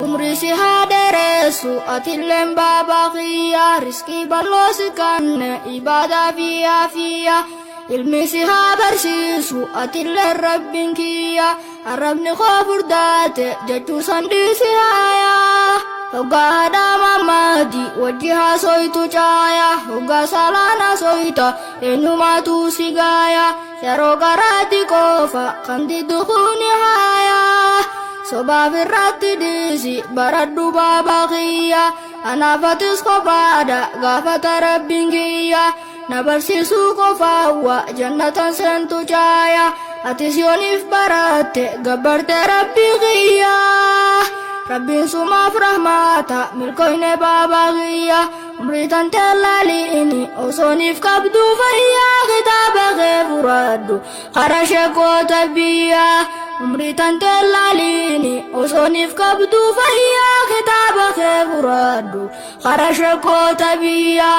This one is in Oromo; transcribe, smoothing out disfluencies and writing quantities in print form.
umri si haderesu atillen babaqiya rizqi ballosi kanne ibada fiya ilmi si habarsiisu atillen rabbin kiyya arrabni kofurdate jechuu sandisi haya hogga mamadi wajjiha soitu caya hogga salana soita enumatu sigaya yaro garati kofa kandi dukuni haya soba firratti disi baraddu babaqiya anafatis kofada gafata rabbin kiyya nabarsiisu kofa wa jannatan sentu caya atis yonif baratte gabbarte rabbi qiyya rabbin sumaaf rahmata milkoyne babaqiya umri tante laliini osonif kabdu fayya kitaaba kee furadhu kara sheekota biyya umri tante laliini osonif kabdu fayya kitaaba kee furadhu kara sheekota biyya